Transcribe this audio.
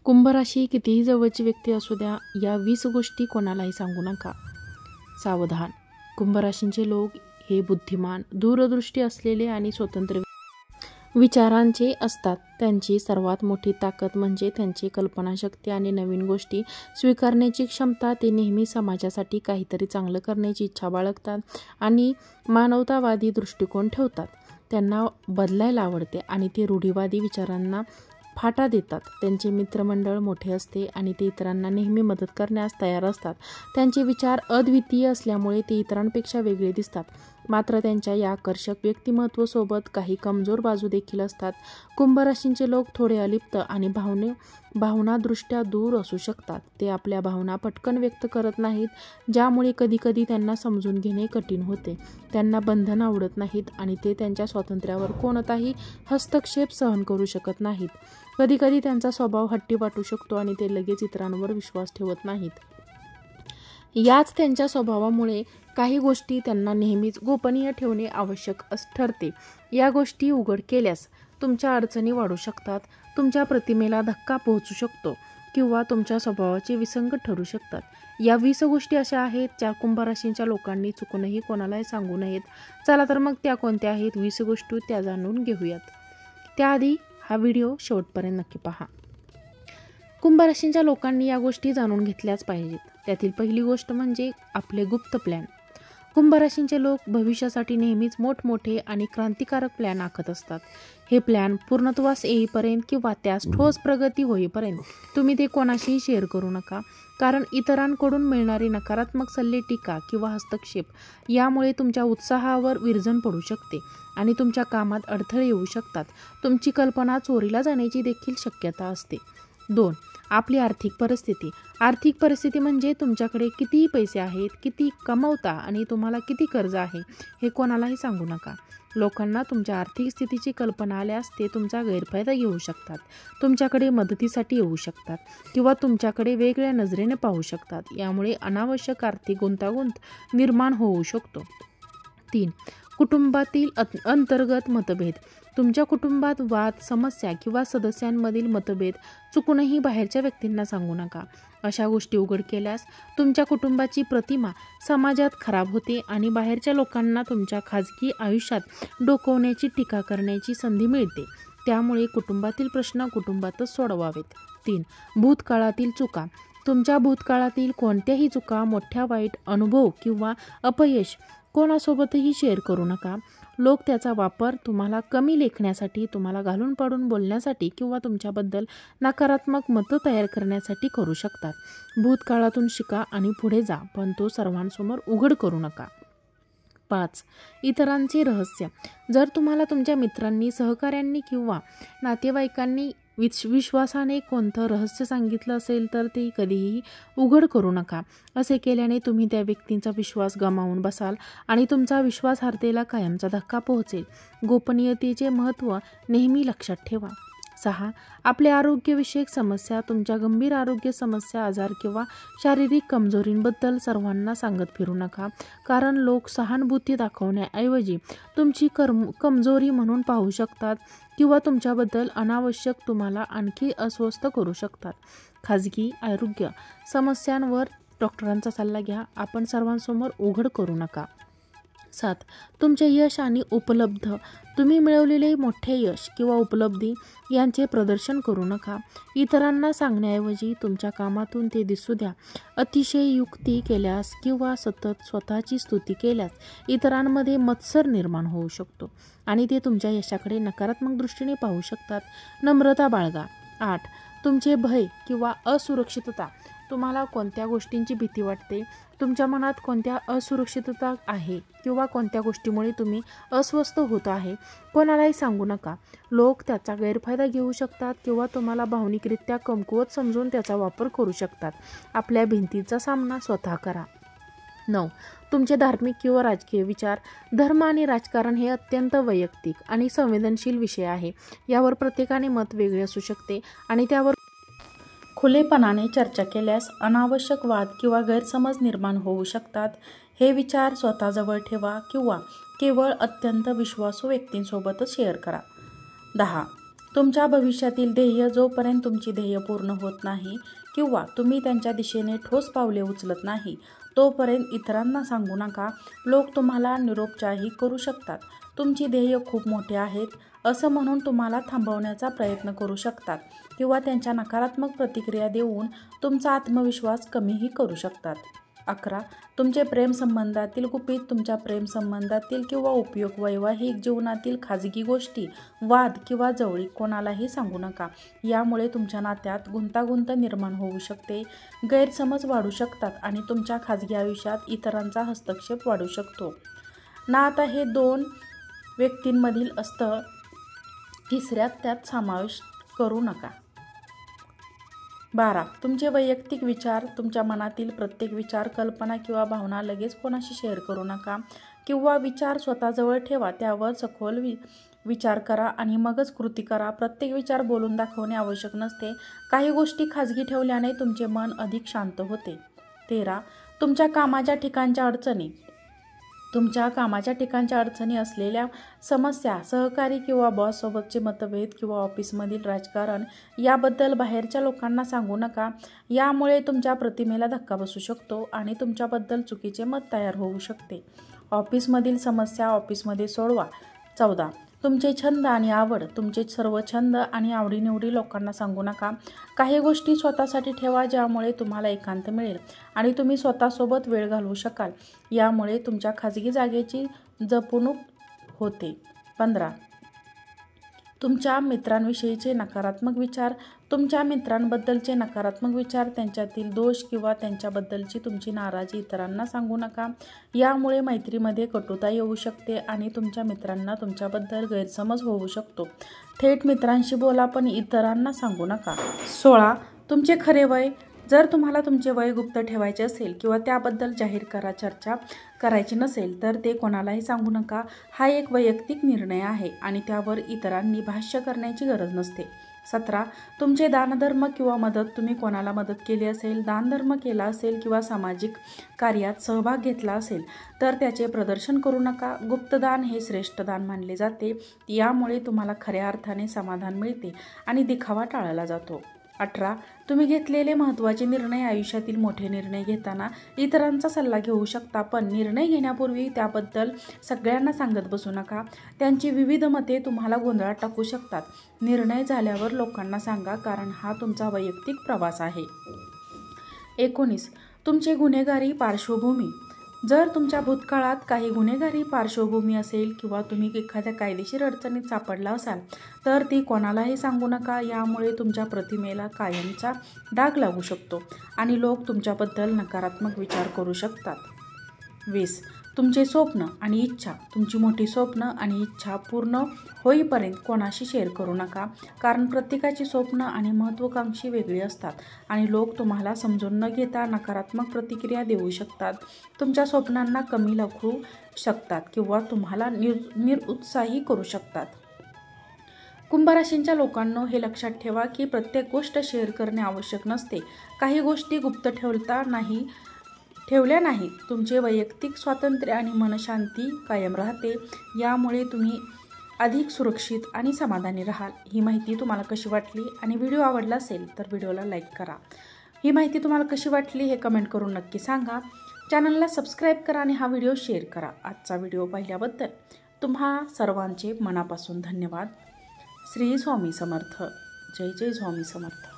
कुंभ राशी कितीही जवळची व्यक्ती असू द्या, या 20 गोष्टी कोणालाही सांगू नका. सावधान. कुंभ राशींचे लोक हे बुद्धिमान, दूरदृष्टी असलेले आणि स्वतंत्र विचारांचे असतात. त्यांची सर्वात मोठी ताकद म्हणजे त्यांची कल्पनाशक्ती आणि नवीन गोष्टी स्वीकारण्याची क्षमता. ते नेहमी समाजासाठी काहीतरी चांगलं करण्याची इच्छा बाळगतात आणि मानवतावादी दृष्टिकोन ठेवतात. त्यांना बदलायला आवडते आणि ते रूढीवादी विचारांना फाटा देतात. त्यांचे मित्रमंडळ मोठे असते आणि ते इतरांना नेहमी मदत करण्यास तयार असतात. त्यांचे विचार अद्वितीय असल्यामुळे ते इतरांपेक्षा वेगळे दिसतात. मात्र त्यांच्या या आकर्षक व्यक्तिमत्वासोबत काही कमजोर बाजू देखील असतात. कुंभ राशींचे लोक थोडे अलिप्त आणि भावनादृष्ट्या दूर असू शकतात. ते आपल्या भावना पटकन व्यक्त करत नाहीत, ज्यामुळे कधीकधी त्यांना समजून घेणे कठीण होते. त्यांना बंधन आवडत नाहीत आणि ते त्यांच्या स्वातंत्र्यावर कोणताही हस्तक्षेप सहन करू शकत नाहीत. कधीकधी त्यांचा स्वभाव हट्टी वाटू शकतो आणि ते लगेच इतरांवर विश्वास ठेवत नाहीत. याच त्यांच्या स्वभावामुळे काही गोष्टी त्यांना नेहमीच गोपनीय ठेवणे आवश्यक ठरते. या गोष्टी उघड केल्यास तुमच्या अडचणी वाढू शकतात, तुमच्या प्रतिमेला धक्का पोहोचू शकतो किंवा तुमच्या स्वभावाचे विसंगत ठरू शकतात. या 20 गोष्टी अशा आहेत ज्या कुंभ राशींच्या लोकांनी चुकूनही कोणालाही सांगू नयेत. चला तर मग त्या कोणत्या आहेत 20 गोष्टी त्या जाणून घेऊयात. त्याआधी हा व्हिडिओ शेवटपर्यंत नक्की पहा. कुंभ राशींच्या लोकांनी या गोष्टी जाणून घेतल्याच पाहिजेत. त्यातील पहिली गोष्ट म्हणजे आपले गुप्त प्लॅन. कुंभ राशींचे लोक भविष्यासाठी नेहमीच मोठमोठे आणि क्रांतिकारक प्लॅन आखत असतात. हे प्लॅन पूर्णत्वास येईपर्यंत किंवा त्यास ठोस प्रगती होईपर्यंत तुम्ही ते कोणाशीही शेअर करू नका, कारण इतरांकडून मिळणारे नकारात्मक सल्ले, टीका किंवा हस्तक्षेप यामुळे तुमच्या उत्साहावर विरजण पडू शकते आणि तुमच्या कामात अडथळे येऊ शकतात. तुमची कल्पना चोरीला जाण्याची देखील शक्यता असते. 2. आपली आर्थिक परिस्थिती. आर्थिक परिस्थिती म्हणजे तुमच्याकडे किती पैसे आहेत, किती कमवता आणि तुम्हाला किती कर्ज आहे हे कोणालाही सांगू नका. लोकांना तुमच्या आर्थिक स्थितीची कल्पना आल्यास ते तुमचा गैरफायदा घेऊ शकतात, तुमच्याकडे मदतीसाठी येऊ शकतात किंवा तुमच्याकडे वेगळ्या नजरेने पाहू शकतात. यामुळे अनावश्यक आर्थिक गुंतागुंत निर्माण होऊ शकतो. 3. कुटुंबातील अंतर्गत मतभेद. तुमच्या कुटुंबात वाद, समस्या किंवा सदस्यांमधील मतभेद चुकूनही बाहेरच्या व्यक्तींना सांगू नका. अशा गोष्टी उघड केल्यास तुमच्या कुटुंबाची प्रतिमा समाजात खराब होते आणि बाहेरच्या लोकांना तुमच्या खाजगी आयुष्यात डोकवण्याची, टीका करण्याची संधी मिळते. त्यामुळे कुटुंबातील प्रश्न कुटुंबातच सोडवावेत. 3. भूतकाळातील चुका. तुमच्या भूतकाळातील कोणत्याही चुका, मोठ्या वाईट अनुभव किंवा अपयश कोणासोबतही शेअर करू नका. लोक त्याचा वापर तुम्हाला कमी लेखण्यासाठी, तुम्हाला घालून पाडून बोलण्यासाठी किंवा तुमच्याबद्दल नकारात्मक मतं तयार करण्यासाठी करू शकतात. भूतकाळातून शिका आणि पुढे जा, पण तो सर्वांसमोर उघड करू नका. 5. इतरांचे रहस्य. जर तुम्हाला तुमच्या मित्रांनी, सहकाऱ्यांनी किंवा नातेवाईकांनी विश्वासाने कोणतं रहस्य सांगितलं असेल तर ते कधीही उघड करू नका. असे केल्याने तुम्ही त्या व्यक्तींचा विश्वास गमावून बसाल आणि तुमचा विश्वासार्हतेला कायमचा धक्का पोहोचेल. गोपनीयतेचे महत्त्व नेहमी लक्षात ठेवा. 6. आपले आरोग्यविषयक समस्या. तुमच्या गंभीर आरोग्य समस्या, आजार किंवा शारीरिक कमजोरींबद्दल सर्वांना सांगत फिरू नका, कारण लोक सहानुभूती दाखवण्याऐवजी तुमची कमजोरी म्हणून पाहू शकतात किंवा तुमच्याबद्दल अनावश्यक तुम्हाला आणखी अस्वस्थ करू शकतात. खाजगी आरोग्य समस्यांवर डॉक्टरांचा सल्ला घ्या, आपण सर्वांसमोर उघड करू नका. 7. तुमचे यश आणि उपलब्ध. तुम्ही मिळवलेले मोठे यश किंवा उपलब्धी यांचे प्रदर्शन करू नका. इतरांना सांगण्याऐवजी तुमच्या कामातून ते दिसू द्या. अतिशय युक्ती केल्यास किंवा सतत स्वतःची स्तुती केल्यास इतरांमध्ये मत्सर निर्माण होऊ शकतो आणि ते तुमच्या यशाकडे नकारात्मक दृष्टीने पाहू शकतात. नम्रता बाळगा. 8. तुमचे भय किंवा असुरक्षितता. तुम्हाला कोणत्या गोष्टींची भीती वाटते, तुमच्या मनात कोणत्या असुरक्षितता आहे किंवा कोणत्या गोष्टीमुळे तुम्ही अस्वस्थ होत आहे, कोणालाही सांगू नका. लोक त्याचा गैरफायदा घेऊ शकतात किंवा तुम्हाला भावनिकरित्या कमकुवत समजून त्याचा वापर करू शकतात. आपल्या भिंतीचा सामना स्वतः करा. 9. तुमचे धार्मिक किंवा राजकीय विचार. धर्म आणि राजकारण हे अत्यंत वैयक्तिक आणि संवेदनशील विषय आहे. यावर प्रत्येकाने मत वेगळे असू शकते आणि त्यावर खुलेपणाने चर्चा केल्यास अनावश्यक वाद किंवा गैरसमज निर्माण होऊ शकतात. हे विचार स्वतःजवळ ठेवा किंवा केवळ अत्यंत विश्वासू व्यक्तींसोबतच शेअर करा. 10. तुमच्या भविष्यातील ध्येय जोपर्यंत तुमची ध्येय पूर्ण होत नाही किंवा तुम्ही त्यांच्या दिशेने ठोस पावले उचलत नाही तोपर्यंत इतरांना सांगू नका. लोक तुम्हाला निरोपचारही करू शकतात. तुमची ध्येय खूप मोठे आहेत असं म्हणून तुम्हाला थांबवण्याचा प्रयत्न करू शकतात किंवा त्यांच्या नकारात्मक प्रतिक्रिया देऊन तुमचा आत्मविश्वास कमीही करू शकतात. 11. तुमचे प्रेमसंबंधातील गुपित. तुमच्या प्रेमसंबंधातील किंवा उपयोग वैवाहिक जीवनातील खाजगी गोष्टी, वाद किंवा जवळीक कोणालाही सांगू नका. यामुळे तुमच्या नात्यात गुंतागुंत निर्माण होऊ शकते, गैरसमज वाढू शकतात आणि तुमच्या खाजगी आयुष्यात इतरांचा हस्तक्षेप वाढू शकतो. नातं हे 2 व्यक्तींमधील असतं, तिसऱ्यात त्यात समावेश करू नका. 12. तुमचे वैयक्तिक विचार. तुमच्या मनातील प्रत्येक विचार, कल्पना किंवा भावना लगेच कोणाशी शेअर करू नका किंवा विचार स्वतःजवळ ठेवा. त्यावर सखोल विचार करा आणि मगच कृती करा. प्रत्येक विचार बोलून दाखवणे आवश्यक नसते. काही गोष्टी खाजगी ठेवल्याने तुमचे मन अधिक शांत होते. 13. तुमच्या कामाच्या ठिकाणच्या अडचणी. तुमच्या कामाच्या ठिकाणच्या अडचणी असलेल्या समस्या, सहकारी किंवा बॉससोबतचे मतभेद किंवा ऑफिसमधील राजकारण याबद्दल बाहेरच्या लोकांना सांगू नका. यामुळे तुमच्या प्रतिमेला धक्का बसू शकतो आणि तुमच्याबद्दल चुकीचे मत तयार होऊ शकते. ऑफिसमधील समस्या ऑफिसमध्ये सोडवा. 14. तुमचे छंद आणि आवड. तुमचे सर्व छंद आणि आवडीनिवडी लोकांना सांगू नका. काही गोष्टी स्वतःसाठी ठेवा ज्यामुळे तुम्हाला एकांत मिळेल आणि तुम्ही स्वतःसोबत वेळ घालवू शकाल. यामुळे तुमच्या खाजगी जागेची जपणूक होते. 15. तुमच्या मित्रांविषयीचे नकारात्मक विचार. तुमच्या मित्रांबद्दलचे नकारात्मक विचार, त्यांच्यातील दोष किंवा त्यांच्याबद्दलची तुमची नाराजी इतरांना सांगू नका. यामुळे मैत्रीमध्ये कटुता येऊ शकते आणि तुमच्या मित्रांना तुमच्याबद्दल गैरसमज होऊ शकतो. थेट मित्रांशी बोला पण इतरांना सांगू नका. 16. तुमचे खरे वय. जर तुम्हाला तुमचे वय गुप्त ठेवायचे असेल किंवा त्याबद्दल जाहीर चर्चा करायची नसेल तर ते कोणालाही सांगू नका. हा एक वैयक्तिक निर्णय आहे आणि त्यावर इतरांनी भाष्य करण्याची गरज नसते. 17. तुमचे दानधर्म किंवा मदत. तुम्ही कोणाला मदत केली असेल, दानधर्म केला असेल किंवा सामाजिक कार्यात सहभाग घेतला असेल तर त्याचे प्रदर्शन करू नका. गुप्तदान हे श्रेष्ठ दान मानले जाते. यामुळे तुम्हाला खऱ्या अर्थाने समाधान मिळते आणि दिखावा टाळला जातो. 18. तुम्ही घेतलेले महत्त्वाचे निर्णय. आयुष्यातील मोठे निर्णय घेताना इतरांचा सल्ला घेऊ शकता पण निर्णय घेण्यापूर्वी त्याबद्दल सगळ्यांना सांगत बसू नका. त्यांची विविध मते तुम्हाला गोंधळात टाकू शकतात. निर्णय झाल्यावर लोकांना सांगा कारण हा तुमचा वैयक्तिक प्रवास आहे. 19. तुमची गुन्हेगारी पार्श्वभूमी. जर तुमच्या भूतकाळात काही गुन्हेगारी पार्श्वभूमी असेल किंवा तुम्ही एखाद्या कायदेशीर अडचणीत सापडला असाल तर ती कोणालाही सांगू नका. यामुळे तुमच्या प्रतिमेला कायमचा डाग लागू शकतो आणि लोक तुमच्याबद्दल नकारात्मक विचार करू शकतात. 20. तुमचे स्वप्न आणि इच्छा. तुमची मोठी स्वप्न आणि इच्छा पूर्ण होईपर्यंत कोणाशी शेअर करू नका कारण प्रत्येकाची स्वप्न आणि महत्त्वाकांक्षी वेगळी असतात आणि लोक तुम्हाला समजून न घेता नकारात्मक प्रतिक्रिया देऊ शकतात. तुमच्या स्वप्नांना कमी लेखू शकतात किंवा तुम्हाला निरुत्साही करू शकतात. कुंभ राशीच्या लोकांनो, हे लक्षात ठेवा की प्रत्येक गोष्ट शेअर करणे आवश्यक नसते. काही गोष्टी गुप्त ठेवल्या नाहीत. तुमचे वैयक्तिक स्वातंत्र्य आणि मनशांती कायम राहते. यामुळे तुम्ही अधिक सुरक्षित आणि समाधानी राहाल. ही माहिती तुम्हाला कशी वाटली आणि व्हिडिओ आवडला असेल तर व्हिडिओला लाईक करा. ही माहिती तुम्हाला कशी वाटली हे कमेंट करून नक्की सांगा. चॅनलला सबस्क्राईब करा आणि हा व्हिडिओ शेअर करा. आजचा व्हिडिओ पाहिल्याबद्दल तुम्हा सर्वांचे मनापासून धन्यवाद. श्री स्वामी समर्थ. जय जय स्वामी समर्थ.